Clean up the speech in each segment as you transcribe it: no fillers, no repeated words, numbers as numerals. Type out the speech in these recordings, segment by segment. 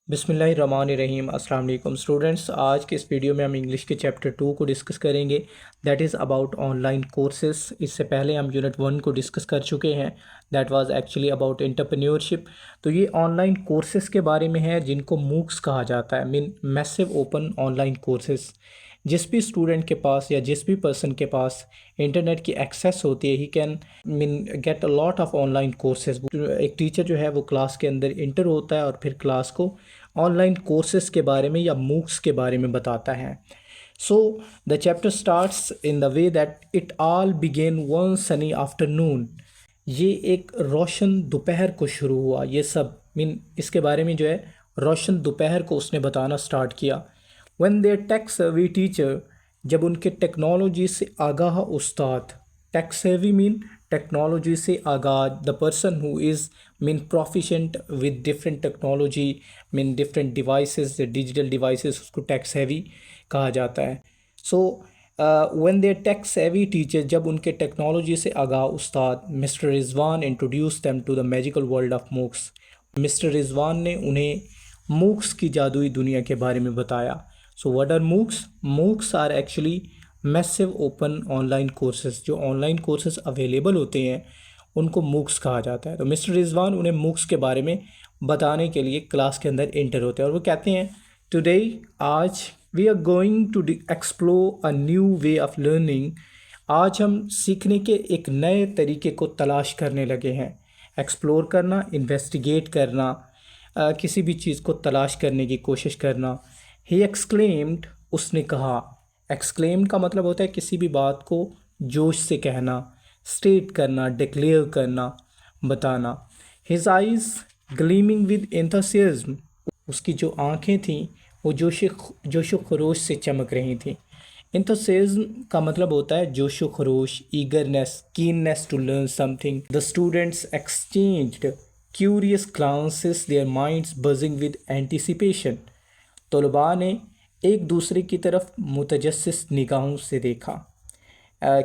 بسم اللہ الرحمن الرحیم۔ السلام علیکم اسٹوڈنٹس، آج کے اس ویڈیو میں ہم انگلش کے چیپٹر 2 کو ڈسکس کریں گے، that is about online courses. اس سے پہلے ہم یونٹ 1 کو ڈسکس کر چکے ہیں، that was actually about entrepreneurship. تو یہ آن لائن کورسز کے بارے میں ہے جن کو موکس کہا جاتا ہے، میسو اوپن آن لائن کورسز۔ جس بھی اسٹوڈنٹ کے پاس یا جس بھی پرسن کے پاس انٹرنیٹ کی ایکسیس ہوتی ہے، he can get a lot of online courses. ایک ٹیچر جو ہے وہ کلاس کے اندر انٹر ہوتا ہے اور پھر کلاس کو آن لائن کورسز کے بارے میں یا موکس کے بارے میں بتاتا ہے۔ So the chapter starts in the way that it all begin one sunny afternoon. یہ ایک روشن دوپہر کو شروع ہوا، یہ سب اس کے بارے میں جو ہے روشن دوپہر کو اس نے بتانا سٹارٹ کیا۔ when their tech savvy teacher، جب ان کے ٹیکنالوجی سے آگاہ استاد، ٹیک سیوی ٹیکنالوجی سے آگاہ، the person who is proficient with different technology، different devices، digital devices، اس کو ٹیک سیوی کہا جاتا ہے۔ so when their tech savvy teacher، جب ان کے ٹیکنالوجی سے آگاہ استاد mister Rizwan introduced them to the magical world of MOOCs، mister Rizwan نے انہیں موکس کی جادوئی دنیا کے بارے میں بتایا۔ So what are MOOCs؟ MOOCs are actually massive open online courses۔ جو آن لائن کورسز اویلیبل ہوتے ہیں ان کو MOOCs کہا جاتا ہے۔ تو مسٹر رضوان انہیں MOOCs کے بارے میں بتانے کے لیے کلاس کے اندر انٹر ہوتے ہیں اور وہ کہتے ہیں ٹوڈے، آج we are going to explore a new way of learning. آج ہم سیکھنے کے ایک نئے طریقے کو تلاش کرنے لگے ہیں۔ ایکسپلور کرنا، انویسٹیگیٹ کرنا، کسی بھی چیز کو تلاش کرنے کی کوشش کرنا۔ ہی ایکسکلیمڈ، اس نے کہا۔ ایکسکلیمڈ کا مطلب ہوتا ہے کسی بھی بات کو جوش سے کہنا، اسٹیٹ کرنا، ڈکلیئر کرنا، بتانا۔ ہز آئیز گلیمنگ ود enthusiasm، اس کی جو آنکھیں تھیں وہ جوش و خروش سے چمک رہی تھیں۔ enthusiasm کا مطلب ہوتا ہے جوش و خروش، eagerness، keenness to learn something۔ The students exchanged curious glances، their minds buzzing with anticipation۔ طلباء نے ایک دوسرے کی طرف متجسس نگاہوں سے دیکھا۔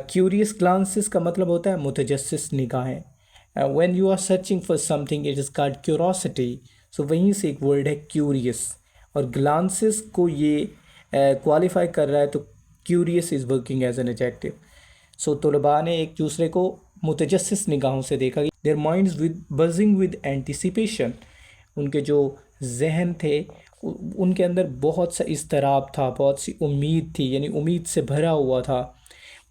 کیوریس گلانسز کا مطلب ہوتا ہے متجسس نگاہیں۔ when you are searching for something it is called curiosity، so وہیں سے ایک ورڈ ہے کیوریس، اور گلانسز کو یہ کوالیفائی کر رہا ہے، تو curious is working as an adjective. So طلباء نے ایک دوسرے کو متجسس نگاہوں سے دیکھا۔ their minds buzzing with anticipation، ان کے جو ذہن تھے ان کے اندر بہت سا اضطراب تھا، بہت سی امید تھی، یعنی امید سے بھرا ہوا تھا۔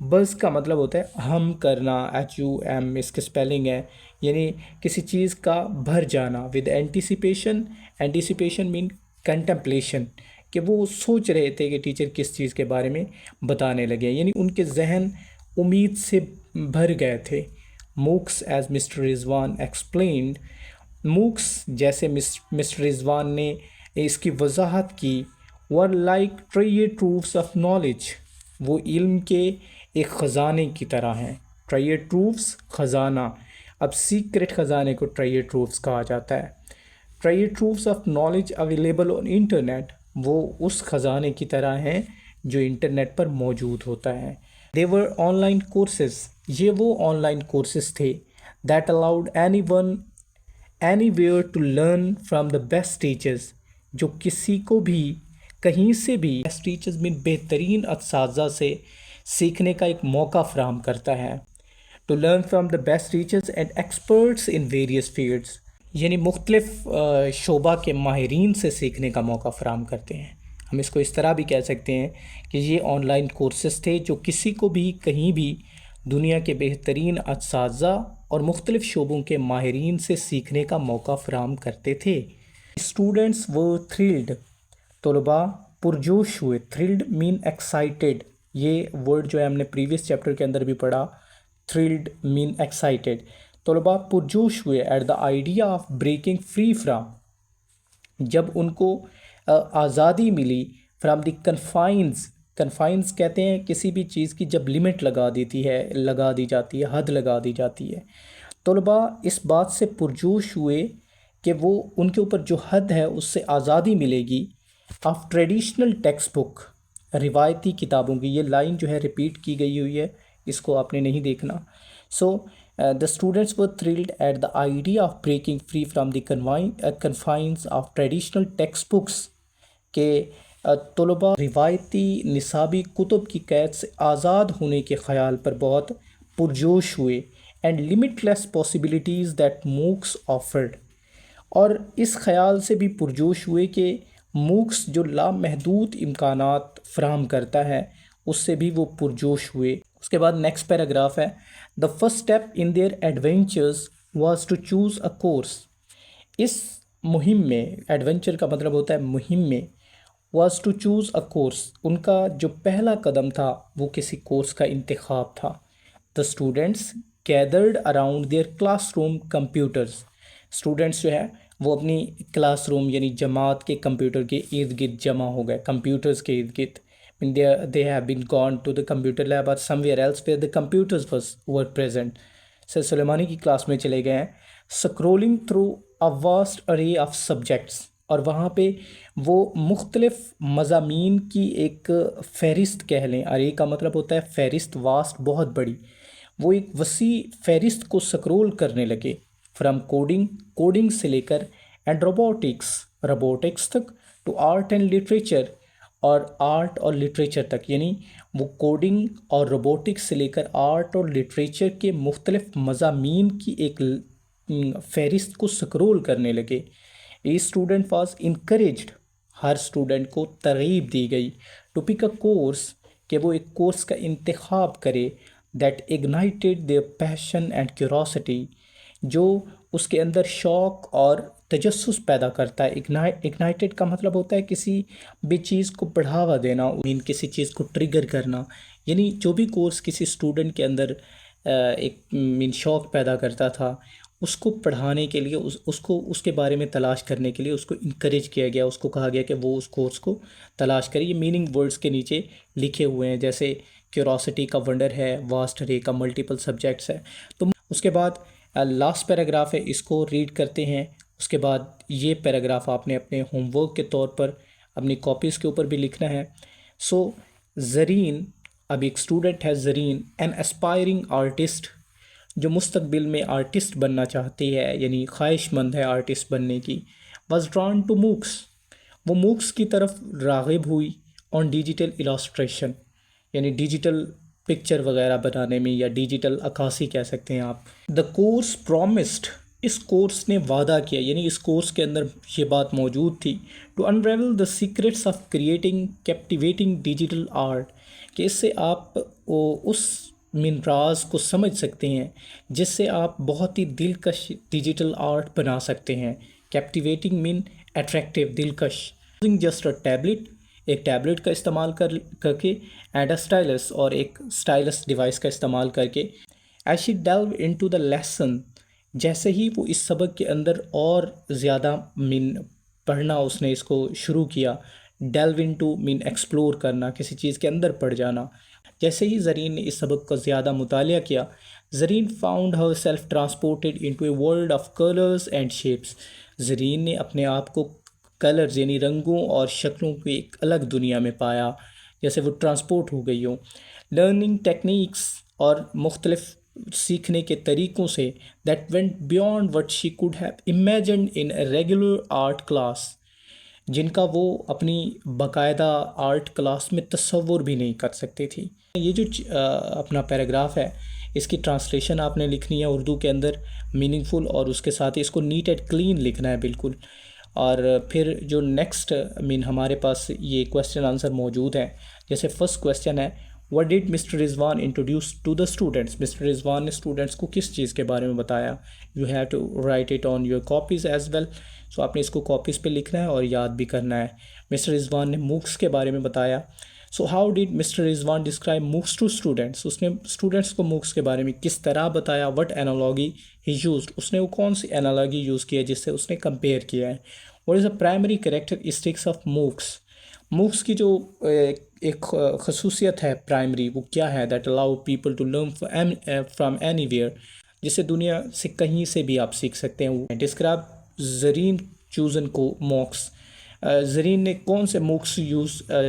بز کا مطلب ہوتا ہے ہم کرنا، HUM اس کے سپیلنگ ہے، یعنی کسی چیز کا بھر جانا۔ ود اینٹیسپیشن مین کنٹمپلیشن، کہ وہ سوچ رہے تھے کہ ٹیچر کس چیز کے بارے میں بتانے لگے، یعنی ان کے ذہن امید سے بھر گئے تھے۔ MOOCs ایز مسٹر رضوان ایکسپلینڈ، MOOCs جیسے مسٹر رضوان نے اس کی وضاحت کی، were like treasure troves of knowledge، وہ علم کے ایک خزانے کی طرح ہیں۔ treasure troves خزانہ، اب سیکرٹ خزانے کو treasure troves کہا جاتا ہے۔ treasure troves of knowledge available on internet، وہ اس خزانے کی طرح ہیں جو انٹرنیٹ پر موجود ہوتا ہے۔ they were online courses، یہ وہ آن لائن کورسز تھے that allowed anyone anywhere to learn from the best teachers، جو کسی کو بھی کہیں سے بھی بیسٹ ٹیچرز میں بہترین اساتذہ سے سیکھنے کا ایک موقع فراہم کرتا ہے۔ To learn from the best teachers and experts in various fields, یعنی مختلف شعبہ کے ماہرین سے سیکھنے کا موقع فراہم کرتے ہیں۔ ہم اس کو اس طرح بھی کہہ سکتے ہیں کہ یہ آن لائن کورسز تھے جو کسی کو بھی کہیں بھی دنیا کے بہترین اساتذہ اور مختلف شعبوں کے ماہرین سے سیکھنے کا موقع فراہم کرتے تھے۔ اسٹوڈنٹس were thrilled، طلباء پرجوش ہوئے۔ thrilled مین ایکسائٹیڈ، یہ ورڈ جو ہے ہم نے پریویس چیپٹر کے اندر بھی پڑھا، thrilled مین ایکسائٹیڈ۔ طلباء پرجوش ہوئے at the idea of breaking free from, جب ان کو آزادی ملی فرام دی کنفائنز کہتے ہیں کسی بھی چیز کی جب لمٹ لگا دی جاتی ہے، حد لگا دی جاتی ہے۔ طلباء اس بات سے پرجوش ہوئے کہ وہ ان کے اوپر جو حد ہے اس سے آزادی ملے گی۔ آف ٹریڈیشنل ٹیکسٹ بک، روایتی کتابوں کی، یہ لائن جو ہے ریپیٹ کی گئی ہوئی ہے، اس کو آپ نے نہیں دیکھنا۔ سو The students were thrilled at the idea of breaking free from the confines of traditional textbooks کہ طلباء روایتی نصابی کتب کی قید سے آزاد ہونے کے خیال پر بہت پرجوش ہوئے and limitless possibilities that MOOCs offered, اور اس خیال سے بھی پرجوش ہوئے کہ موکس جو لامحدود امکانات فراہم کرتا ہے اس سے بھی وہ پرجوش ہوئے۔ اس کے بعد نیکسٹ پیراگراف ہے، the first step in their adventures was to choose a course. اس مہم میں، ایڈونچر کا مطلب ہوتا ہے مہم میں، was to choose a course, ان کا جو پہلا قدم تھا وہ کسی کورس کا انتخاب تھا۔ The students gathered around their classroom computers, students جو ہے وہ اپنی کلاس روم یعنی جماعت کے کمپیوٹر کے ارد گرد جمع ہو گئے، کمپیوٹرز کے ارد گرد۔ they have been gone to the computer lab or somewhere else where the computers were present۔ سر سلیمانی کی کلاس میں چلے گئے ہیں، scrolling through a vast array of subjects، اور وہاں پہ وہ مختلف مضامین کی ایک فہرست کہہ لیں، array کا مطلب ہوتا ہے فہرست، vast بہت بڑی، وہ ایک وسیع فہرست کو سکرول کرنے لگے، فرام کوڈنگ سے لے کر اینڈ روبوٹکس تک، ٹو آرٹ اینڈ لٹریچر، اور آرٹ اور لٹریچر تک، یعنی وہ کوڈنگ اور روبوٹکس سے لے کر آرٹ اور لٹریچر کے مختلف مضامین کی ایک فہرست کو سکرول کرنے لگے۔ ای اسٹوڈنٹ واز انکریجڈ، ہر اسٹوڈنٹ کو ترغیب دی گئی، ٹو پک اے کورس، کہ وہ ایک کورس کا انتخاب کرے، that ignited their passion and curiosity, جو اس کے اندر شوق اور تجسس پیدا کرتا ہے۔ اگنائٹیڈ کا مطلب ہوتا ہے کسی بھی چیز کو بڑھاوا دینا، کسی چیز کو ٹریگر کرنا، یعنی جو بھی کورس کسی اسٹوڈنٹ کے اندر ایک شوق پیدا کرتا تھا، اس کو پڑھانے کے لیے، اس کے بارے میں تلاش کرنے کے لیے اس کو انکریج کیا گیا، اس کو کہا گیا کہ وہ اس کورس کو تلاش کرے۔ یہ میننگ ورڈز کے نیچے لکھے ہوئے ہیں، جیسے کیوروسٹی کا ونڈر ہے، واسٹ رے کا ملٹیپل سبجیکٹس ہے۔ تو اس کے بعد لاسٹ پیراگراف ہے، اس کو ریڈ کرتے ہیں۔ اس کے بعد یہ پیراگراف آپ نے اپنے ہوم ورک کے طور پر اپنی کاپیز کے اوپر بھی لکھنا ہے۔ سو زرین، اب ایک اسٹوڈنٹ ہے زرین، این اسپائرنگ آرٹسٹ، جو مستقبل میں آرٹسٹ بننا چاہتی ہے، یعنی خواہش مند ہے آرٹسٹ بننے کی، واز ڈران ٹو موکس، وہ موکس کی طرف راغب ہوئی، آن ڈیجیٹل الاسٹریشن، یعنی ڈیجیٹل پکچر وغیرہ بنانے میں، یا ڈیجیٹل عکاسی کہہ سکتے ہیں آپ۔ دا کورس پرومسڈ، اس کورس نے وعدہ کیا، یعنی اس کورس کے اندر یہ بات موجود تھی، to unravel the secrets of creating captivating digital art, کہ اس سے آپ اس راز کو سمجھ سکتے ہیں جس سے آپ بہت ہی دلکش ڈیجیٹل آرٹ بنا سکتے ہیں۔ کیپٹیویٹنگ مین اٹریکٹیو، دلکش۔ جسٹ اے ٹیبلٹ، ایک ٹیبلٹ کا استعمال کر کے، اینڈ اے اسٹائلس، اور ایک اسٹائلس ڈیوائس کا استعمال کر کے، as she delve into the lesson, جیسے ہی وہ اس سبق کے اندر اور زیادہ پڑھنا اس نے اس کو شروع کیا، ڈیلو انٹو مین ایکسپلور کرنا، کسی چیز کے اندر پڑ جانا۔ جیسے ہی زرین نے اس سبق کا زیادہ مطالعہ کیا، Zareen found herself transported into a world of colours and shapes, Zareen نے اپنے آپ کو کلرز یعنی رنگوں اور شکلوں کی ایک الگ دنیا میں پایا، جیسے وہ ٹرانسپورٹ ہو گئی ہو۔ لرننگ ٹیکنیکس، اور مختلف سیکھنے کے طریقوں سے، that went beyond what she could have imagined in a regular art class, جن کا وہ اپنی باقاعدہ آرٹ کلاس میں تصور بھی نہیں کر سکتی تھی۔ یہ جو اپنا پیراگراف ہے، اس کی ٹرانسلیشن آپ نے لکھنی ہے اردو کے اندر میننگ فل، اور اس کے ساتھ ہی اس کو نیٹ اینڈ کلین لکھنا ہے بالکل۔ اور پھر جو نیکسٹ ہمارے پاس یہ کویسچن آنسر موجود ہیں، جیسے فرسٹ کویسچن ہے، what did Mr. Rizwan introduce to the students؟ Mister Rizwan نے اسٹوڈنٹس کو کس چیز کے بارے میں بتایا؟ you have to write it on your copies as well، سو آپ نے اس کو کاپیز پہ لکھنا ہے اور یاد بھی کرنا ہے۔ مسٹر رضوان نے موکس کے بارے میں بتایا، so how did mister Rizwan describe MOOCs to students? اس نے اسٹوڈنٹس کو موکس کے بارے میں کس طرح بتایا؟ وٹ انالوگی ہی یوزڈ، اس نے وہ کون سی انالوگی یوز کی ہے جس سے اس نے کمپیئر کیا ہے؟ What is a primary characteristics of MOOCs? MOOCs کی جو ایک خصوصیت ہے پرائمری، وہ کیا ہے؟ That allow people to learn from anywhere, جس سے دنیا سے کہیں سے بھی آپ سیکھ سکتے ہیں۔ ڈسکرائب زرین چوزن کو موکس، زرین نے کون سے موکس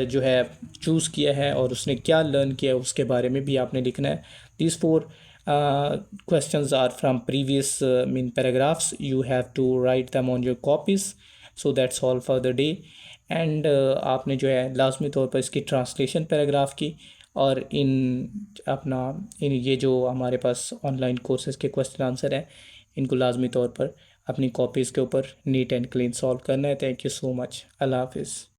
جو ہے چوز کیا ہے، اور اس نے کیا لرن کیا ہے، اس کے بارے میں بھی آپ نے لکھنا ہے۔ These four questions are from previous mean paragraphs. You have to write them on your copies. So that's all for the day. And آپ نے جو ہے لازمی طور پر اس کی ٹرانسلیشن پیراگراف کی، اور یہ جو ہمارے پاس آن لائن کورسز کے کویسچن آنسر ہیں، ان کو لازمی طور پر اپنی کاپیز کے اوپر نیٹ اینڈ کلین سالو کرنا ہے۔ تھینک یو سو مچ، اللہ حافظ۔